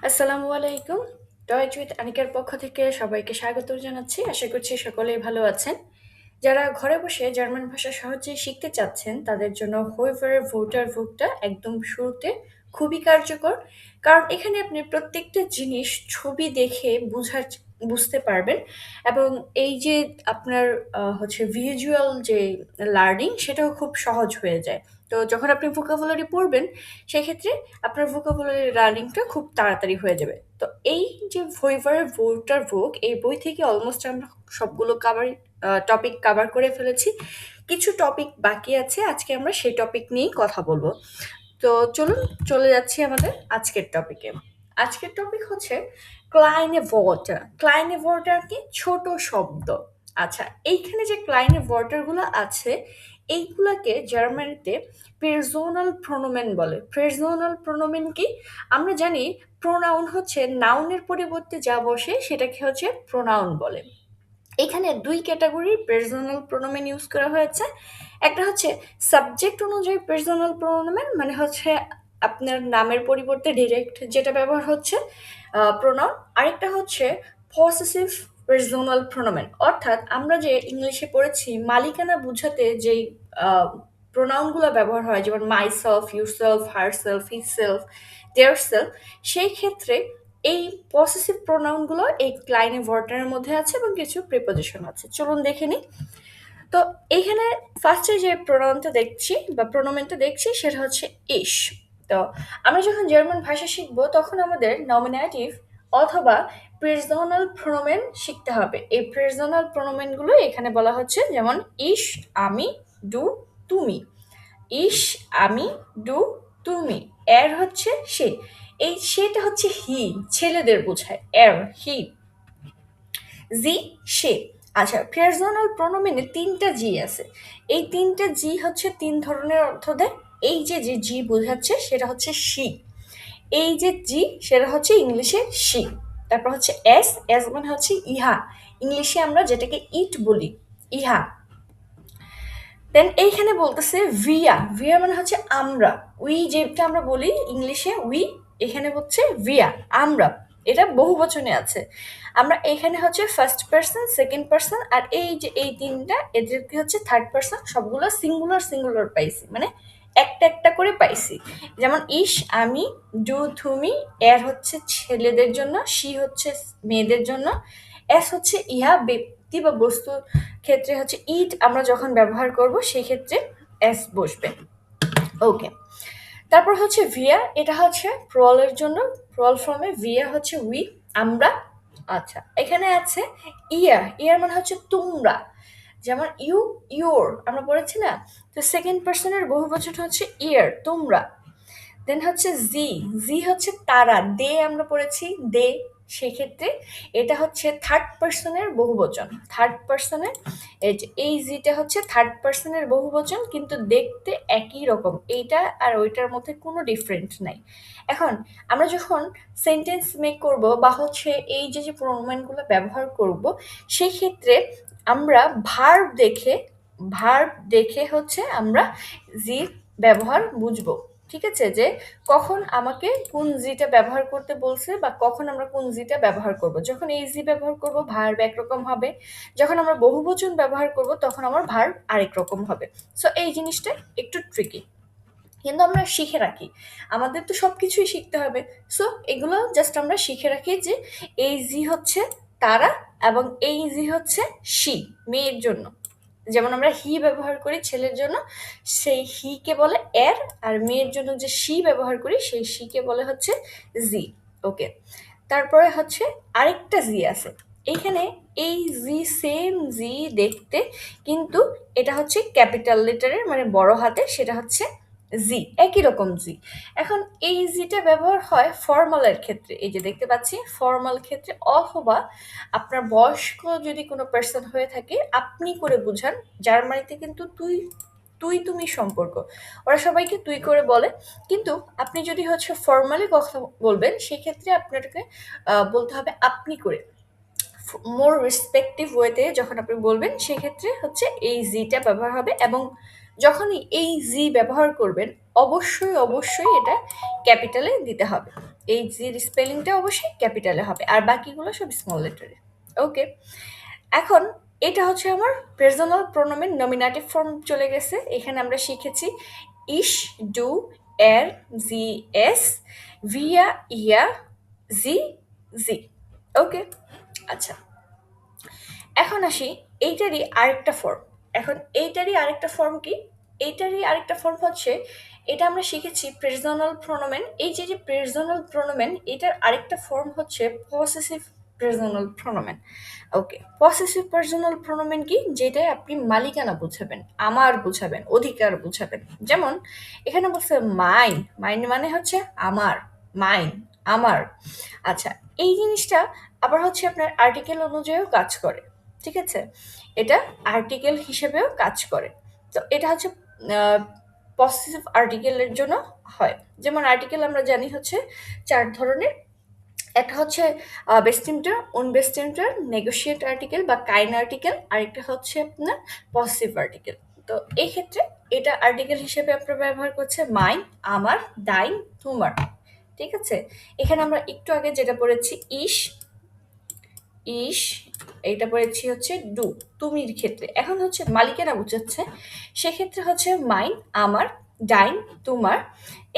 আসসালামু আলাইকুম। Deutsch with আনিকার পক্ষ থেকে সবাইকে স্বাগত জানাচ্ছি। আশা করছি সকলেই ভালো আছেন। যারা ঘরে বসে জার্মান ভাষা সহজেই শিখতে চাচ্ছেন তাদের জন্য হোয়েভারের ভোটার বুকটা একদম শুরুতে খুবই কার্যকর। কারণ এখানে আপনি প্রত্যেকটা জিনিস ছবি দেখে বুঝতে পারবেন এবং এই যে আপনার হচ্ছে ভিজুয়াল যে লার্নিং সেটাও খুব সহজ হয়ে যায়। তো যখন আপনি ভোকাবুলারি পড়বেন সেক্ষেত্রে আপনার ভোকাবুলারি লার্নিংটা খুব তাড়াতাড়ি হয়ে যাবে। তো এই যে ভয়েভারের ভোটার বুক এই বই থেকে অলমোস্ট আমরা সবগুলো টপিক কাভার করে ফেলেছি। কিছু টপিক বাকি আছে, আজকে আমরা সেই টপিক নিয়েই কথা বলবো। তো চলুন চলে যাচ্ছি আমাদের আজকের টপিকে। আজকের টপিক হচ্ছে ক্লাইনে ওয়ার্টার। ক্লাইনে ওয়ার্টার কি? ছোট শব্দ। আচ্ছা, এইখানে যে ক্লাইনে ওয়ার্টারগুলো আছে এইগুলাকে জার্মানিতে পার্সোনাল প্রোনোমেন বলে। পার্সোনাল প্রোনোমেন কি? আমরা জানি প্রোনাউন হচ্ছে নাউনের পরিবর্তে যা বসে সেটাকে হচ্ছে প্রোনাউন বলে। এখানে দুই ক্যাটাগরির পার্সোনাল প্রোনোমেন ইউজ করা হয়েছে। একটা হচ্ছে সাবজেক্ট অনুযায়ী পার্সোনাল প্রোনোমেন, মানে হচ্ছে আপনার নামের পরিবর্তে ডিরেক্ট যেটা ব্যবহার হচ্ছে প্রোনাউন। আরেকটা হচ্ছে পসেসিভ পার্সোনাল প্রোনোমেন, অর্থাৎ আমরা যে ইংলিশে পড়েছি মালিকানা বোঝাতে যেই প্রোনাউনগুলো ব্যবহার হয়, যেমন myself, yourself, herself, himself, their self, সেই ক্ষেত্রে এই পসেসিভ প্রোনাউনগুলো এই ক্লাইনে ওয়ার্টারের মধ্যে আছে এবং কিছু প্রিপোজিশন আছে। চলুন দেখে নিই। তো এইখানে ফার্স্টে যে প্রোনাউনটা দেখছি বা প্রোনোমেনটা দেখছি সেটা হচ্ছে ইশ। তো আমরা যখন জার্মান ভাষা শিখবো তখন আমাদের নমিনেটিভ অথবা পার্সোনাল প্রোনোমেন শিখতে হবে। এই পার্সোনাল প্রোনোমেনগুলো এখানে বলা হচ্ছে, যেমন ইশ, আমি, ডু, তুমি। ইশ, আমি, ডু, তুমি। এর হচ্ছে সে, এই সেটা হচ্ছে হি, ছেলেদের বোঝায়। এর, হি। জি, সে। আচ্ছা, পার্সোনাল প্রোনোমেনে তিনটা জি আছে। এই তিনটা জি হচ্ছে তিন ধরনের অর্থ দেয়। এই যে যে জি বোঝাচ্ছে সেটা হচ্ছে শি। এই যে জি সেটা হচ্ছে ইংলিশে শি। তারপর হচ্ছে এস, এস মানে হচ্ছে ইহা। ইংলিশে আমরা যেটাকে ইট বলি, ইহা। দেন এইখানে বলতেছে ভিয়া। ভিয়া মানে হচ্ছে আমরা। উই যেটা আমরা বলি ইংলিশে উই, এখানে হচ্ছে ভিয়া, আমরা। এটা বহু বচনে আছে। আমরা এখানে হচ্ছে ফার্স্ট পার্সন, সেকেন্ড পার্সন, আর এই যে এই তিনটা এদেরকে হচ্ছে থার্ড পার্সন, সবগুলো সিঙ্গুলার সিঙ্গুলার পাইছি, মানে একটা একটা করে পাইছি। যেমন ইশ, আমি, ডু, তুমি। এর হচ্ছে ছেলেদের জন্য, শি হচ্ছে মেয়েদের জন্য, এস হচ্ছে ইহা ব্যক্তি বা বস্তু ক্ষেত্রে হচ্ছে ইট আমরা যখন ব্যবহার করব সেই ক্ষেত্রে এস বসবে। ওকে, তারপর হচ্ছে ভিয়া, এটা হচ্ছে প্রলের জন্য, প্রল ফর্মে। ভিয়া হচ্ছে উই, আমরা। আচ্ছা, এখানে আছে ইয়ার। ইয়ার মানে হচ্ছে তোমরা, যেমন ইউ, ইউর আমরা পড়েছি না। তো সেকেন্ড পার্সনের বহু বচন হচ্ছে ইয়ার, তোমরা। দেন হচ্ছে জি। জি হচ্ছে তারা, দে আমরা পড়েছি, দে। সেক্ষেত্রে এটা হচ্ছে থার্ড পার্সনের বহুবচন। থার্ড পার্সনের এই যে এই জিটা হচ্ছে থার্ড পার্সনের বহুবচন, কিন্তু দেখতে একই রকম। এইটা আর ওইটার মধ্যে কোনো ডিফারেন্ট নাই। এখন আমরা যখন সেন্টেন্স মেক করব বা হচ্ছে এই যে যে প্রোনোমেনগুলো ব্যবহার করব, সেই ক্ষেত্রে আমরা ভার্ব দেখে হচ্ছে আমরা জির ব্যবহার বুঝবো। ঠিক আছে, যে কখন আমাকে কোন জিটা ব্যবহার করতে বলছে বা কখন আমরা কোন জিটা ব্যবহার করব। যখন এই জি ব্যবহার করব ভার্ব একরকম হবে, যখন আমরা বহুবচন ব্যবহার করব তখন আমার ভার্ব আরেক রকম হবে। সো এই জিনিসটা একটু ট্রিকি, কিন্তু আমরা শিখে রাখি। আমাদের তো সব কিছুই শিখতে হবে। সো এগুলো জাস্ট আমরা শিখে রাখি যে এই জি হচ্ছে তারা এবং এই জি হচ্ছে শি, মেয়ের জন্য। যেমন আমরা হি ব্যবহার করি ছেলের জন্য, সেই হি কে বলে এর, আর মেয়ের জন্য যে শি ব্যবহার করি সেই শি কে বলে হচ্ছে জি। ওকে, তারপরে হচ্ছে আরেকটা জি আছে এইখানে। এই জি সেম জি দেখতে, কিন্তু এটা হচ্ছে ক্যাপিটাল লেটারের, মানে বড় হাতের, সেটা হচ্ছে জি, একই রকম জি। এখন এই জিটা ব্যবহার হয় ফর্মালের ক্ষেত্রে, এই যে দেখতে পাচ্ছি ফর্মাল ক্ষেত্রে, অথবা আপনার বয়স্ক যদি কোনো পার্সন হয়ে থাকে আপনি করে বুঝান। জার্মানিতে কিন্তু তুই তুই তুমি সম্পর্ক, ওরা সবাইকে তুই করে বলে। কিন্তু আপনি যদি হচ্ছে ফর্মালি কথা বলবেন সেক্ষেত্রে আপনাকে বলতে হবে আপনি করে। মোর রেসপেক্টিভ ওয়েতে যখন আপনি বলবেন সেক্ষেত্রে হচ্ছে এই জিটা ব্যবহার হবে, এবং যখনই এই জি ব্যবহার করবেন অবশ্যই অবশ্যই এটা ক্যাপিটালে দিতে হবে। এই জির স্পেলিংটা অবশ্যই ক্যাপিটালে হবে আর বাকিগুলো সব স্মল লেটারে। ওকে, এখন এটা হচ্ছে আমার পার্সোনাল প্রোনাউনের নমিনেটিভ ফর্ম চলে গেছে। এখানে আমরা শিখেছি ইশ, ডু, এর, জি, এস, ভিয়া, ইয়া, জি, জি। ওকে, আচ্ছা, এখন আসি এইটারই আরেকটা ফর্ম। এখন এইটারই আরেকটা ফর্ম কি? এইটারই আরেকটা ফর্ম হচ্ছে, এটা আমরা শিখেছি প্রেজনাল প্রোনোমেন। এই যে যে প্রেজনাল প্রোনোমেন, এটার আরেকটা ফর্ম হচ্ছে পসেসিভ প্রেজনাল প্রোনোমেন। ওকে, পসেসিভ পার্সোনাল প্রোনোমেন কি? যেটাই আপনি মালিকানা বুঝাবেন, আমার বুঝাবেন, অধিকার বুঝাবেন। যেমন এখানে বলছে মাইন, মাইন মানে হচ্ছে আমার, মাইন, আমার। আচ্ছা, এই জিনিসটা আবার হচ্ছে আপনার আর্টিকেল অনুযায়ীও কাজ করে, ঠিক আছে? এটা আর্টিকেল হিসেবেও কাজ করে। তো এটা হচ্ছে পসেসিভ আর্টিকেলের জন্য হয়। যেমন আর্টিকেল আমরা জানি হচ্ছে ৪ ধরনের। একটা হচ্ছে বেস্টিমটার, উনবেস্টিমটার, নেগোশিয়েট আর্টিকেল বা কাইন আর্টিকেল, আরেকটা হচ্ছে আপনার পসিটিভ আর্টিকেল। তো এই ক্ষেত্রে এটা আর্টিকেল হিসেবে আপনারা ব্যবহার করছে মাইন, আমার, ডাইন, তোমার। ঠিক আছে, এখানে আমরা একটু আগে যেটা পড়েছি ইস, ইস, এটা পড়েছি হচ্ছে ডু, তুমির ক্ষেত্রে। এখন হচ্ছে মালিকানা বুঝাচ্ছে, সেক্ষেত্রে হচ্ছে মাইন, আমার, ডাইন, তোমার।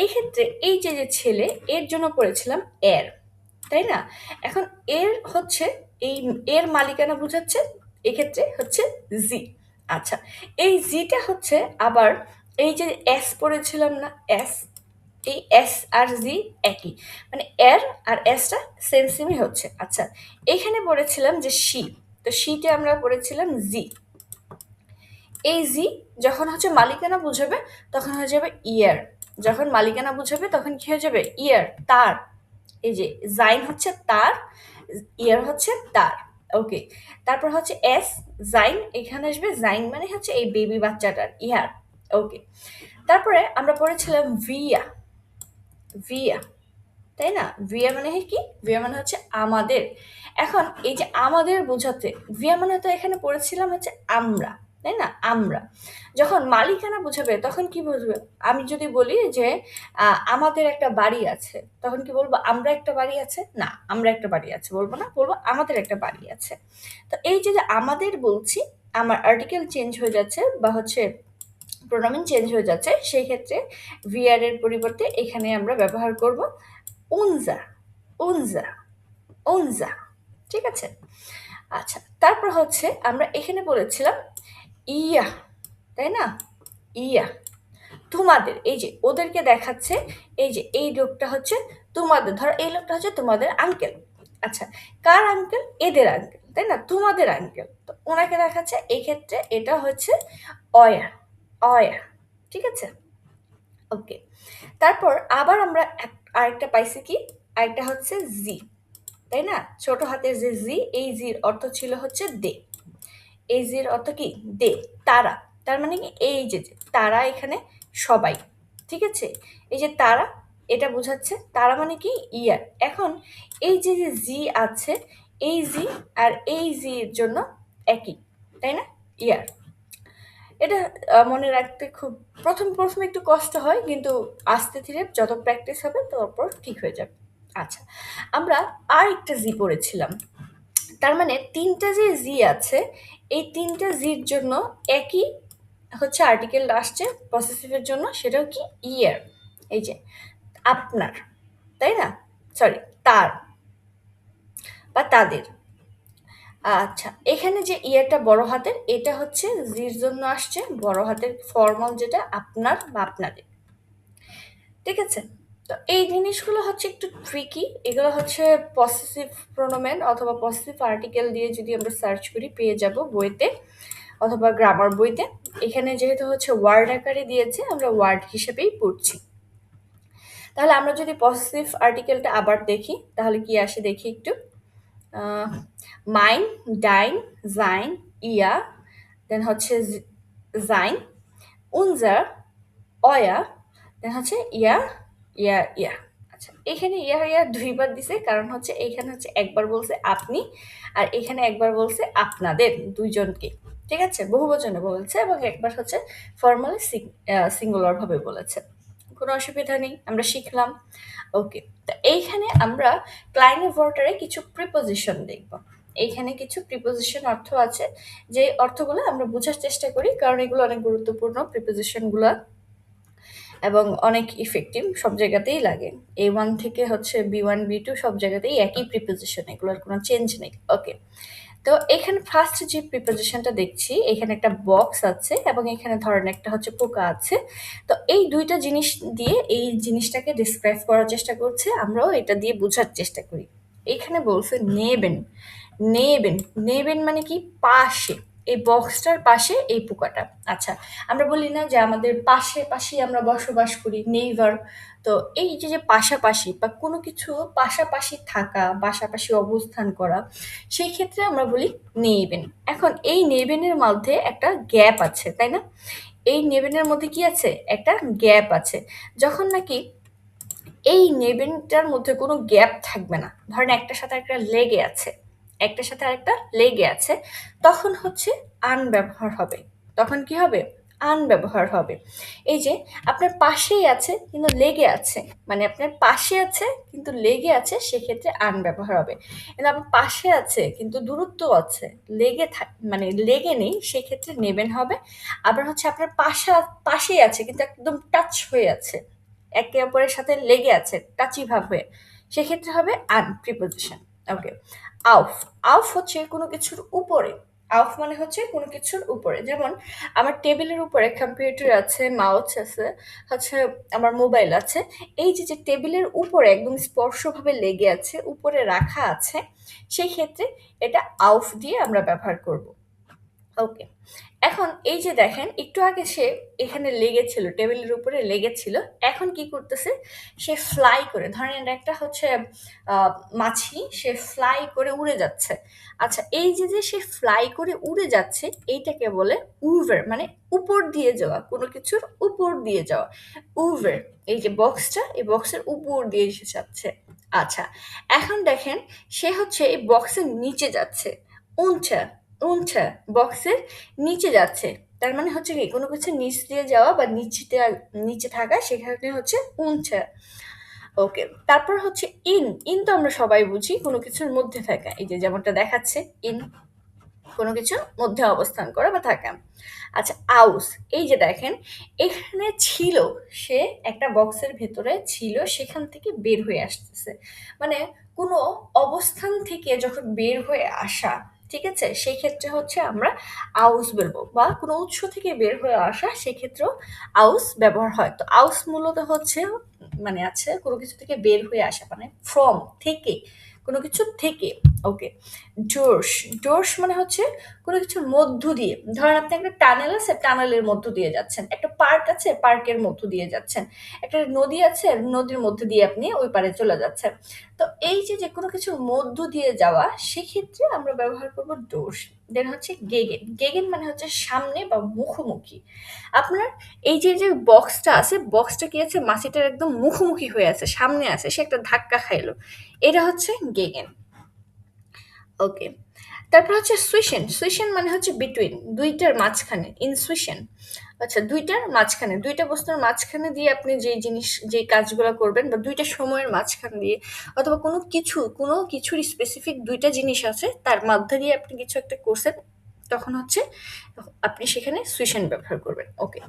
এই ক্ষেত্রে এই যে যে ছেলে, এর জন্য পড়েছিলাম এর, তাই না? এখন এর হচ্ছে এই এর মালিকানা বুঝাচ্ছে, এক্ষেত্রে হচ্ছে জি। আচ্ছা, এই জিটা হচ্ছে আবার এই যে এস পড়েছিলাম না, এস, এই এস আর জি একই, মানে এর আর এসটা সেম সেমই হচ্ছে। আচ্ছা, এখানে পড়েছিলাম যে শি, তো শিতে আমরা পড়েছিলাম জি। এই জি যখন হচ্ছে মালিকানা বুঝাবে তখন হয়ে যাবে ইয়ার, যখন মালিকানা বুঝাবে তখন কি হয়ে যাবে? ইয়ার, তার। এই যে জাইন হচ্ছে তার, ইয়ার হচ্ছে তার। ওকে, তারপর হচ্ছে এস, জাইন, এখানে আসবে জাইন মানে হচ্ছে এই বেবি বাচ্চাটার, ইয়ার। ওকে, তারপরে আমরা পড়েছিলাম ভিয়া, ভিয়া, তাই না? ভিয়া মানে কি? ভিয়া মানে হচ্ছে আমাদের। এখন এই যে আমাদের বোঝাতে ভিয়া মানে তো এখানে পড়েছিলাম হচ্ছে আমরা, তাই না? আমরা। যখন মালিকানা বোঝাবে তখন কি বুঝবে? আমি যদি বলি যে আমাদের একটা বাড়ি আছে, তখন কি বলবো? আমরা একটা বাড়ি আছে? না, আমরা একটা বাড়ি আছে বলবো না, বলবো আমাদের একটা বাড়ি আছে। তো এই যে যে আমাদের বলছি, আমার আর্টিকেল চেঞ্জ হয়ে যাচ্ছে বা হচ্ছে প্রোনাউন চেঞ্জ হয়ে যাচ্ছে, সেই ক্ষেত্রে ভিআর এর পরিবর্তে এখানে আমরা ব্যবহার করব উনজা, উনজা, উনজা। ঠিক আছে, আচ্ছা, তারপর হচ্ছে আমরা এখানে বলেছিলাম ইয়া, তাই না? ইয়া, তোমাদের। এই যে ওদেরকে দেখাচ্ছে, এই যে এই লোকটা হচ্ছে তোমাদের, ধরো এই লোকটা হচ্ছে তোমাদের আঙ্কেল। আচ্ছা, কার আঙ্কেল? এদের আঙ্কেল, তাই না? তোমাদের আঙ্কেল। তো ওনাকে দেখাচ্ছে, এই ক্ষেত্রে এটা হচ্ছে অয়া, অয়া। ঠিক আছে, ওকে। তারপর আবার আমরা আরেকটা পাইছি কি? আরেকটা হচ্ছে জি, তাই না? ছোট হাতের যে জি, এই জির অর্থ ছিল হচ্ছে দে। এই জির অর্থ কি? দে, তারা। তার মানে কি? এই যে যে তারা, এখানে সবাই। ঠিক আছে, এই যে তারা, এটা বোঝাচ্ছে তারা মানে কি? ইয়ার। এখন এই যে যে জি আছে, এই জি আর এই জির জন্য একই, তাই না? ইয়ার। এটা মনে রাখতে খুব প্রথমে একটু কষ্ট হয়, কিন্তু আস্তে ধীরে যত প্র্যাকটিস হবে তারপর ঠিক হয়ে যাবে। আচ্ছা, আমরা আর একটা জি পড়েছিলাম। তার মানে ৩টা যে জি আছে, এই ৩টা জির জন্য একই হচ্ছে আর্টিকেল আসছে পসেসিভের জন্য, সেটাও কি? ইয়ার। এই যে আপনার, তাই না? সরি, তার বা তাদের। আচ্ছা, এখানে যে ইয়ারটা বড় হাতের, এটা হচ্ছে জির জন্য আসছে বড় হাতের ফর্মাল, যেটা আপনার বা আপনাদের। ঠিক আছে, তো এই জিনিসগুলো হচ্ছে একটু ট্রিকি। এগুলো হচ্ছে পসেসিভ প্রোনোমেন অথবা পসেসিভ আর্টিকেল দিয়ে যদি আমরা সার্চ করি পেয়ে যাব বইতে অথবা গ্রামার বইতে। এখানে যেহেতু হচ্ছে ওয়ার্ড আকারে দিয়েছে, আমরা ওয়ার্ড হিসেবেই পড়ছি। তাহলে আমরা যদি পসেসিভ আর্টিকেলটা আবার দেখি, তাহলে কি আসে দেখি একটু। মাইন, ডাইন, জাইন, ইয়া, দেন হচ্ছে জাইন, উনজার, অয়া, দেন হচ্ছে ইয়া, ইয়া, ইয়া। আচ্ছা, এখানে ইয়া ইয়া দুইবার দিছে, কারণ হচ্ছে এইখানে হচ্ছে একবার বলছে আপনি, আর এখানে একবার বলছে আপনাদের দুইজনকে। ঠিক আছে, বহুবচনে বলেছে এবং একবার হচ্ছে ফর্মালি সিঙ্গুলার ভাবে বলেছে। কোনো অসুবিধা নেই, আমরা শিখলাম। ওকে, তো এইখানে আমরা ক্লাইনে ওয়ার্টারে কিছু প্রিপোজিশন দেখব। এইখানে কিছু প্রিপোজিশন অর্থ আছে, যে অর্থগুলো আমরা বোঝার চেষ্টা করি, কারণ এগুলো অনেক গুরুত্বপূর্ণ প্রিপোজিশনগুলো এবং অনেক ইফেক্টিভ, সব জায়গাতেই লাগে। A1 থেকে হচ্ছে B1 B2 সব জায়গাতেই একই প্রিপোজিশন, এগুলোর কোনো চেঞ্জ নেই। ওকে, তো এখানে ফার্স্ট যে প্রিপোজিশনটা দেখছি, এখানে একটা বক্স আছে এবং এখানে ধরেন একটা হচ্ছে পোকা আছে। তো এই দুইটা জিনিস দিয়ে এই জিনিসটাকে ডিসক্রাইব করার চেষ্টা করছে, আমরাও এটা দিয়ে বোঝার চেষ্টা করি। এখানে বলছে নেবেন, নেবেন, নেবেন মানে কি? পাশে, এই বক্সটার পাশে এই পোকাটা। আচ্ছা, আমরা বলি না যে আমাদের পাশে পাশেই আমরা বসবাস করি, নেইবার। তো এই যে যে পাশাপাশি বা কোনো কিছু পাশাপাশি থাকা, পাশাপাশি অবস্থান করা, সেই ক্ষেত্রে আমরা বলি নেবেন। এখন এই নেবেনের মধ্যে একটা গ্যাপ আছে, তাই না? এই নেবেনের মধ্যে কি আছে? একটা গ্যাপ আছে। যখন নাকি এই নেবেনটার মধ্যে কোনো গ্যাপ থাকবে না, ধরেন একটার সাথে একটা লেগে আছে, একটার সাথে আরেকটা লেগে আছে, তখন হচ্ছে আন ব্যবহার হবে। তখন কি হবে? আন ব্যবহার হবে। এই যে আপনার পাশেই আছে কিন্তু লেগে আছে, মানে আপনার পাশে আছে কিন্তু লেগে আছে, সেক্ষেত্রে আন ব্যবহার হবে। কিন্তু আপনার পাশে আছে কিন্তু দূরত্ব আছে, মানে লেগে নেই, সেক্ষেত্রে নেবেন হবে। আবার হচ্ছে আপনার পাশেই আছে কিন্তু একদম টাচ হয়ে আছে, একে অপরের সাথে লেগে আছে, টাচি ভাব হয়ে, সেক্ষেত্রে হবে আন প্রিপোজিশন। ওকে, আউফ, আউফ হচ্ছে কোনো কিছুর উপরে। আউফ মানে হচ্ছে কোনো কিছুর উপরে। যেমন আমার টেবিলের উপরে কম্পিউটার আছে, মাউস আছে, হচ্ছে আমার মোবাইল আছে। এই যে যে টেবিলের উপরে একদম স্পর্শভাবে লেগে আছে, উপরে রাখা আছে, সেই ক্ষেত্রে এটা আউফ দিয়ে আমরা ব্যবহার করব। ওকে, এখন এই যে দেখেন একটু আগে সে এখানে লেগেছিল, টেবিলের উপরে লেগেছিল, এখন কি করতেছে? সে ফ্লাই করে, ধরেন এটা একটা হচ্ছে আহ, মাছি, সে ফ্লাই করে উড়ে যাচ্ছে। আচ্ছা, এই যে যে সে ফ্লাই করে উড়ে যাচ্ছে, এইটাকে বলে উভার, মানে উপর দিয়ে যাওয়া, কোনো কিছুর উপর দিয়ে যাওয়া, উভার। এই যে বক্সটা, এই বক্সের উপর দিয়ে এসে যাচ্ছে। আচ্ছা, এখন দেখেন সে হচ্ছে এই বক্সের নিচে যাচ্ছে, উঞ্চা, উঞ্চা, বক্সের নিচে যাচ্ছে। তার মানে হচ্ছে কি, কোনো কিছু নিচ দিয়ে যাওয়া বা নিচে থাকা, সেখানে হচ্ছে উঞ্চা। ওকে, তারপর হচ্ছে ইন, ইন তো আমরা সবাই বুঝি, কোনো কিছুর মধ্যে থাকা। এই যে যেমনটা দেখাচ্ছে, ইন কোনো কিছুর মধ্যে অবস্থান করা বা থাকা। আচ্ছা, আউস, এই যে দেখেন এখানে ছিল, সে একটা বক্সের ভেতরে ছিল, সেখান থেকে বের হয়ে আসতেছে, মানে কোনো অবস্থান থেকে যখন বের হয়ে আসা, ঠিক আছে, সেই ক্ষেত্রে হচ্ছে আমরা আউস বলবো, বা কোনো উৎস থেকে বের হয়ে আসা, সেক্ষেত্রেও আউস ব্যবহার হয়। তো আউস মূলত হচ্ছে মানে আছে কোনো কিছু থেকে বের হয়ে আসা, মানে ফ্রম, থেকে, কোনো কিছু থেকে। ওকে, ডোর্স, ডোর্স মানে হচ্ছে কোনো কিছুর মধ্য দিয়ে, ধরেন আপনি একটা টানেল আছে, টানেলের মধ্য দিয়ে যাচ্ছেন, একটা পার্ক আছে, পার্কের মধ্য দিয়ে যাচ্ছেন, একটা নদী আছে, নদীর মধ্য দিয়ে আপনি ওই পারে চলে যাচ্ছেন। তো এই যে যে কোনো কিছুর মধ্য দিয়ে যাওয়া, সেক্ষেত্রে আমরা ব্যবহার করব ডোর্স। দেন হচ্ছে গেগেন, গেগেন মানে হচ্ছে সামনে বা মুখোমুখি। আপনার এই যে যে বক্সটা আছে, বক্সটা কি আছে, মাছিটার একদম মুখোমুখি হয়ে আছে, সামনে আছে, সে একটা ধাক্কা খাইলো, এটা হচ্ছে গেগেন। ওকে, তারপর হচ্ছে সুইশন, সুইশন মানে হচ্ছে বিটুইন, দুইটার মাঝখানে, ইন সুইশন। আচ্ছা, দুইটার মাঝখানে, দুইটা বস্তুর মাঝখানে দিয়ে আপনি যে জিনিস, যে কাজগুলো করবেন, বা দুইটা সময়ের মাঝখান দিয়ে, অথবা কোনো কিছুর স্পেসিফিক দুইটা জিনিস আছে, তার মধ্যে দিয়ে আপনি কিছু একটা করছেন, তখন হচ্ছে আপনি সেখানে সুইশন ব্যবহার করবেন। ওকে,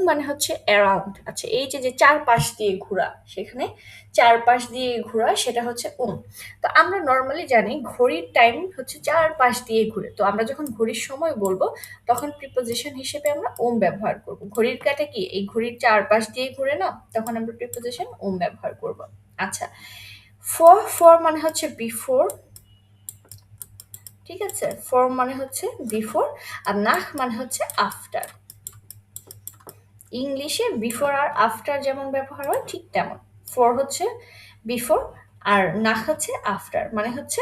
মানে হচ্ছে অ্যারাউন্ড। আচ্ছা, এই যে যে চারপাশ দিয়ে ঘোরা, সেখানে চারপাশ দিয়ে ঘোরা, সেটা হচ্ছে তো আমরা নর্মালি জানি ঘড়ির টাইম হচ্ছে চারপাশ দিয়ে ঘুরে, তো আমরা যখন ঘড়ির সময় বলবো, তখন প্রিপোজিশন হিসেবে আমরা ব্যবহার করব। ঘড়ির কাঁটা কি এই ঘড়ির চারপাশ দিয়ে ঘুরে না, তখন আমরা প্রিপোজিশন ব্যবহার করব। আচ্ছা, ফর, ফর মানে হচ্ছে বিফোর, ঠিক আছে, ফর মানে হচ্ছে বিফোর, আর নাহ মানে হচ্ছে আফটার। ইংলিশে বিফোর আর আফটার যেমন ব্যবহার হয়, ঠিক তেমন ফর হচ্ছে বিফোর, আর নাহ হচ্ছে আফটার, মানে হচ্ছে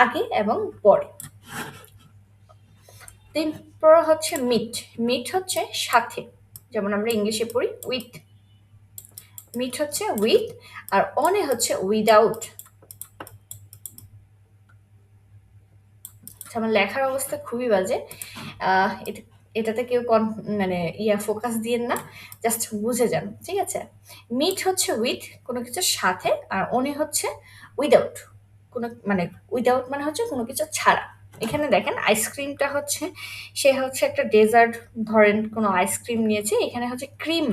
আগে এবং পরে। তারপর হচ্ছে মিট, মিট হচ্ছে সাথে, যেমন আমরা ইংলিশে পড়ি উইথ, মিট হচ্ছে উইথ, আর অনে হচ্ছে উইদাউট। আমার লেখার অবস্থা খুবই বাজে, এটা এটাতে কেউ মানে ফোকাস দিয়েন না, জাস্ট বুঝে যান, ঠিক আছে? মিট হচ্ছে উইথ, কোনো কিছুর সাথে, আর অনি হচ্ছে উইদাউট, কোনো মানে উইদাউট মানে হচ্ছে কোনো কিছু ছাড়া। এখানে দেখেন আইসক্রিমটা হচ্ছে, সে হচ্ছে একটা ডেজার্ট, ধরেন কোনো আইসক্রিম নিয়েছে, এখানে হচ্ছে ক্রিম,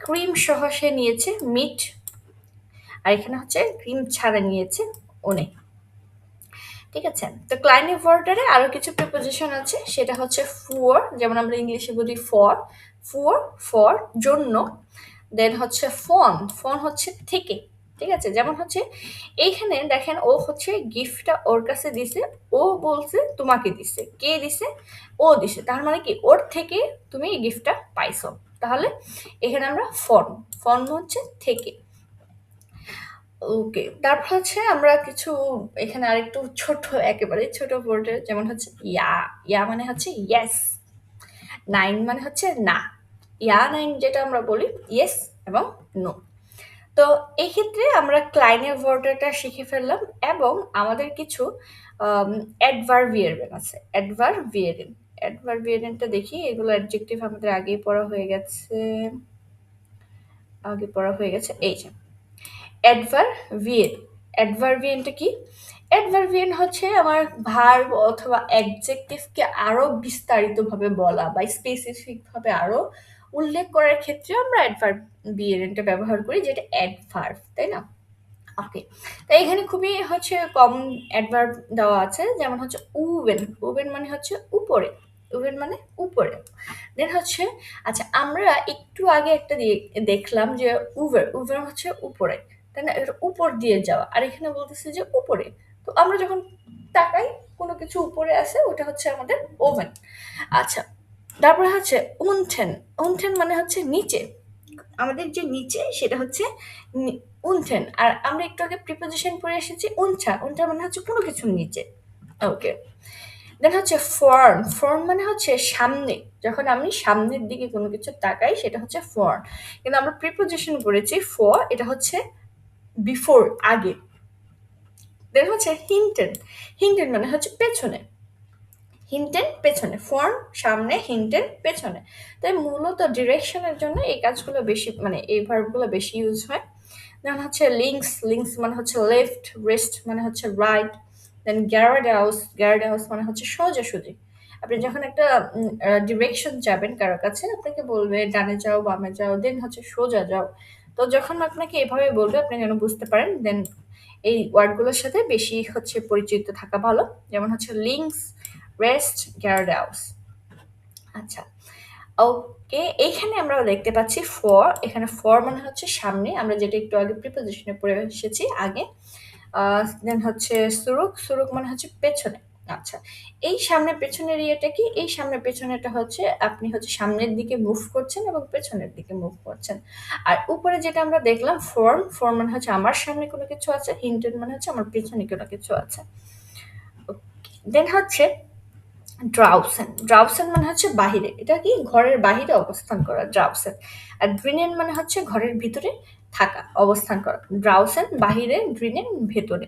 ক্রিম সহ সে নিয়েছে মিট, আর এখানে হচ্ছে ক্রিম ছাড়া নিয়েছে অনেক। ঠিক আছে, তো ক্লাইনিভ ওয়ার্ডারে আরো কিছু প্রিপোজিশন আছে, সেটা হচ্ছে ফর, যেমন আমরা ইংলিশে বলি ফর, ফর ফর জন্য। দেন হচ্ছে ফন, ফন হচ্ছে থেকে, ঠিক আছে? যেমন হচ্ছে এইখানে দেখেন ও হচ্ছে গিফটটা ওর কাছে দিছে, ও বলছে তোমাকে দিছে, কে দিছে? ও দিছে, তার মানে কি ওর থেকে তুমি এই গিফটটা পাইছো। তাহলে এখানে আমরা ফন, ফন হচ্ছে থেকে। ওকে, তারপর হচ্ছে আমরা কিছু এখানে আরেকটু ছোট, একেবারে ছোট ওয়ার্ডের, যেমন হচ্ছে ইয়া, ইয়া মানে হচ্ছে ইয়েস, নাইন মানে হচ্ছে না, ইয়া নাইন যেটা আমরা বলি ইয়েস এবং নো। তো এই ক্ষেত্রে আমরা ক্লাইনের ওয়ার্ডটা শিখে ফেললাম, এবং আমাদের কিছু অ্যাডভার্বিয়েরেন আছে, অ্যাডভার্বিয়েরেন, অ্যাডভার্বিয়েরেনটা দেখি, এগুলো অ্যাডজেক্টিভ আমাদের আগেই পড়া হয়ে গেছে, আগে পড়া হয়ে গেছে, এই যে অ্যাডভার্বিয়েন। অ্যাডভার্বিয়েনটা কি? অ্যাডভার্বিয়েন হচ্ছে আমার ভার্ব অথবা অ্যাডজেক্টিভকে আরো বিস্তারিতভাবে বলা বা স্পেসিফিক ভাবে আরো উল্লেখ করার ক্ষেত্রে আমরা অ্যাডভার্বিয়েনটা ব্যবহার করি, যেটা অ্যাডভার্ব, তাই না? ওকে, তাই এখানে খুবই হচ্ছে কম অ্যাডভার্ব দেওয়া আছে, যেমন হচ্ছে উবেন, উবেন মানে হচ্ছে উপরে, উবেন মানে উপরে। দেন হচ্ছে, আচ্ছা আমরা একটু আগে একটা দেখলাম যে উবের, উবের হচ্ছে উপরে, তাই না? এটা উপর দিয়ে যাওয়া, আর এখানে বলতেছে যে উপরে। তো আমরা যখন তাকাই কোনো কিছু উপরে আছে, ওটা হচ্ছে আমাদের ওভেন। আচ্ছা, তারপরে হচ্ছে উনথেন, উনথেন মানে হচ্ছে নিচে, আমাদের যে নিচে সেটা হচ্ছে উনথেন। আর আমরা একটু আগে প্রিপোজিশন পড়ে এসেছি উনছা, উনছা মানে হচ্ছে কোনো কিছুর নিচে। ওকে, দেন হচ্ছে ফর্ন, ফর্ন মানে হচ্ছে সামনে, যখন আমি সামনের দিকে কোনো কিছু তাকাই সেটা হচ্ছে ফর্ন। কিন্তু আমরা প্রিপোজিশন পড়েছি ফর, এটা হচ্ছে বিফোর, আগে। দেন হচ্ছে হিন্টেন, হিন্টেন মানে হচ্ছে পেছনে, হিন্টেন পেছনে, ফর্ন সামনে, হিন্টেন পেছনে। তাই মূলত ডিরেকশনের জন্য এই কাজগুলো বেশি, মানে এই ভার্বগুলো বেশি ইউজ হয়। দেন হচ্ছে লিঙ্কস, লিঙ্কস মানে হচ্ছে লেফট, রেস্ট মানে হচ্ছে রাইট। দেন গ্যারাডাউস, গ্যারাডাউস মানে হচ্ছে সোজাসুজি। আপনি যখন একটা ডিরেকশন যাবেন কারো কাছে, আপনাকে বলবে ডানে যাও, বামে যাও, দেন হচ্ছে সোজা যাও। তো যখন আপনাকে এভাবে বলবে, আপনি যেন বুঝতে পারেন, দেন এই ওয়ার্ডগুলোর সাথে বেশি হচ্ছে পরিচিত থাকা ভালো। যেমন হচ্ছে লিঙ্কস, রেস্ট, গ্যারাডাউস। আচ্ছা, ওকে, এইখানে আমরা দেখতে পাচ্ছি ফর, এখানে ফর মানে হচ্ছে সামনে, আমরা যেটা একটু আগে প্রিপোজিশনে পড়ে এসেছি আগে। দেন হচ্ছে সুরুক, সুরুক মানে হচ্ছে পেছনে। আচ্ছা, এই সামনে পেছনের ইয়েটা কি? এই সামনে পেছনেটা হচ্ছে আপনি হচ্ছে সামনের দিকে মুভ করছেন এবং পেছনের দিকে মুভ করছেন। আর উপরে যেটা আমরা দেখলাম ফর্ম, ফর্ম মানে হচ্ছে আমার সামনে কোনো কিছু আছে, হিন্টেড মানে হচ্ছে আমার পেছনে কোনো কিছু আছে। দেন হচ্ছে ড্রাউসেন, ড্রাউসেন মানে হচ্ছে বাহিরে, এটা কি ঘরের বাহিরে অবস্থান করা, ড্রাউসেন। আর ড্রিনেন মানে হচ্ছে ঘরের ভিতরে থাকা, অবস্থান করা। ড্রাউসেন বাহিরে, ড্রিনেন ভেতরে।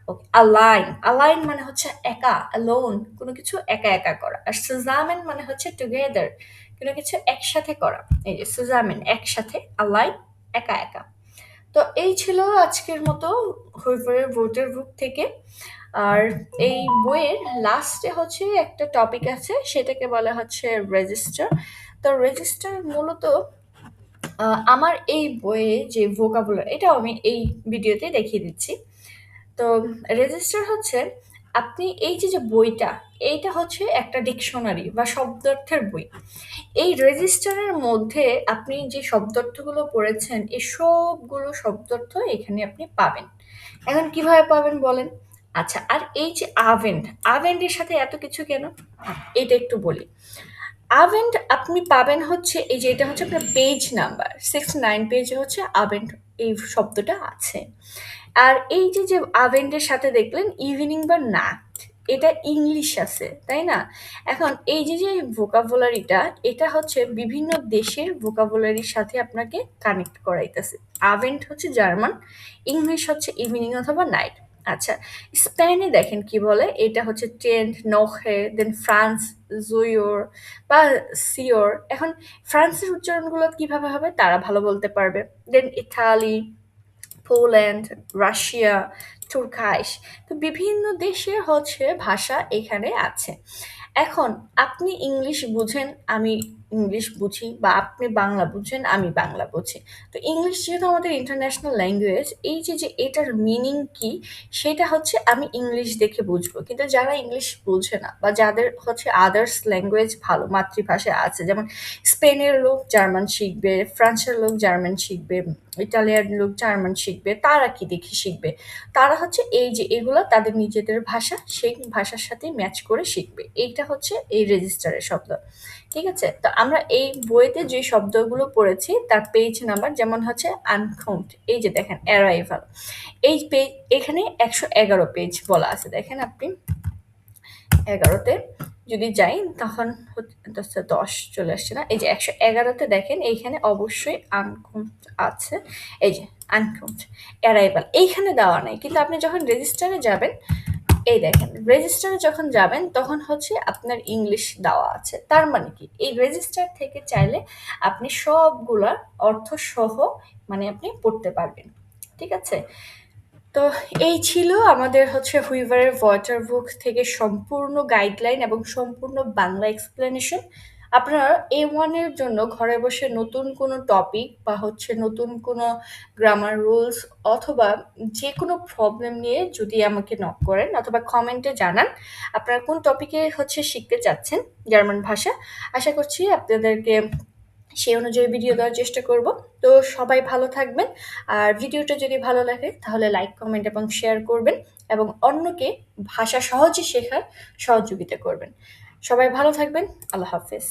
ওকে, আলাইন, আলাইন মানে হচ্ছে একা, অ্যালোন, কোনো কিছু একা একা করা। আর সুজামেন মানে হচ্ছে টুগেদার, কোনো কিছু একসাথে করা। এই যে সুজামেন একসাথে, আলাইন একা একা। তো এই ছিল আজকের মতো হুইভারের ভোটের বুক থেকে। আর এই বইয়ের লাস্টে হচ্ছে একটা টপিক আছে, সেটাকে বলা হচ্ছে রেজিস্টার। তো রেজিস্টার মূলত আমার এই বইয়ে যে ভোকাবুলারি, এটাও আমি এই ভিডিওতে দেখিয়ে দিচ্ছি। তো রেজিস্টার হচ্ছে, আপনি এই যে যে বইটা, এইটা হচ্ছে একটা ডিকশনারি বা শব্দার্থের বই। এই রেজিস্টারের মধ্যে আপনি যে শব্দার্থগুলো পড়েছেন, এই সবগুলো শব্দার্থ এখানে আপনি পাবেন। এখন কিভাবে পাবেন বলেন? আচ্ছা, আর এই যে আভেন্ট, আভেন্টের সাথে এত কিছু কেন, এটা একটু বলি। আভেন্ট আপনি পাবেন হচ্ছে, এই যে এটা হচ্ছে আপনার পেজ নাম্বার 69 পেজে হচ্ছে আভেন্ট এই শব্দটা আছে। আর এই যে যে আভেন্টের সাথে দেখলেন ইভিনিং বা নাইট, এটা ইংলিশ আছে, তাই না? এখন এই যে যে ভোকাবুলারিটা, এটা হচ্ছে বিভিন্ন দেশের ভোকাবুলারির সাথে আপনাকে কানেক্ট করাইতেছে। আভেন্ট হচ্ছে জার্মান, ইংলিশ হচ্ছে ইভিনিং অথবা নাইট। আচ্ছা, স্পেনে দেখেন কি বলে, এটা হচ্ছে টেন্ট, নখে, দেন ফ্রান্স, জুয়োর বা সিওর। এখন ফ্রান্সের উচ্চারণগুলো কিভাবে হবে তারা ভালো বলতে পারবে। দেন ইতালি, পোল্যান্ড, রাশিয়া, তুর্কাইশ। তো বিভিন্ন দেশের হচ্ছে ভাষা এখানে আছে। এখন আপনি ইংলিশ বুঝেন, আমি ইংলিশ বুঝি, বা আপনি বাংলা বুঝেন, আমি বাংলা বুঝি। তো ইংলিশ যেহেতু আমাদের ইন্টারন্যাশনাল ল্যাঙ্গুয়েজ, এই যে এটার মিনিং কি সেটা হচ্ছে আমি ইংলিশ দেখে বুঝবো। কিন্তু যারা ইংলিশ বুঝে না বা যাদের হচ্ছে আদার্স ল্যাঙ্গুয়েজ ভালো মাতৃভাষা আছে, যেমন স্পেনের লোক জার্মান শিখবে, ফ্রান্সের লোক জার্মান শিখবে, ইটালিয়ান লোক জার্মান শিখবে, তারা কি দেখে শিখবে? তারা হচ্ছে এই যে এগুলা তাদের নিজেদের ভাষা, সেই ভাষার সাথে ম্যাচ করে শিখবে। এইটা হচ্ছে এই রেজিস্টারের শব্দ। ঠিক আছে? তো আমরা এই বইতে যে শব্দগুলো পড়েছি তার পেজ নাম্বার যেমন হচ্ছে আনকাউন্ট, এই যে দেখেন অ্যারাইভাল, এই পেজ এখানে ১১১ পেজ বলা আছে, দেখেন আপনি ১১তে যদি যাই তখন ১০ চলে আসছে না, এই যে ১১১তে দেখেন এইখানে অবশ্যই আনকাউন্ট আছে। এই যে আনকাউন্ট অ্যারাইভাল এইখানে দেওয়া নাই, কিন্তু আপনি যখন রেজিস্টারে যাবেন, এই দেখেন রেজিস্টারে যখন যাবেন তখন হচ্ছে আপনার ইংলিশ দেওয়া আছে। তার মানে কি, এই রেজিস্টার থেকে চাইলে আপনি সবগুলার অর্থ সহ মানে আপনি পড়তে পারবেন। ঠিক আছে? তো এই ছিল আমাদের হচ্ছে হুইভারের ওয়াটার বুক থেকে সম্পূর্ণ গাইডলাইন এবং সম্পূর্ণ বাংলা এক্সপ্লেনেশন। আপনারা A1 এর জন্য ঘরে বসে নতুন কোনো টপিক বা হচ্ছে নতুন কোনো গ্রামার রুলস অথবা যে কোনো প্রবলেম নিয়ে যদি আমাকে নক করেন অথবা কমেন্টে জানান আপনারা কোন টপিকে হচ্ছে শিখতে চাচ্ছেন জার্মান ভাষা, আশা করছি আপনাদেরকে সেই অনুযায়ী ভিডিও দেওয়ার চেষ্টা করব। তো সবাই ভালো থাকবেন। আর ভিডিওটা যদি ভালো লাগে তাহলে লাইক, কমেন্ট এবং শেয়ার করবেন এবং অন্যকে ভাষা সহজে শেখার সহযোগিতা করবেন। সবাই ভালো থাকবেন। আল্লাহ হাফেজ।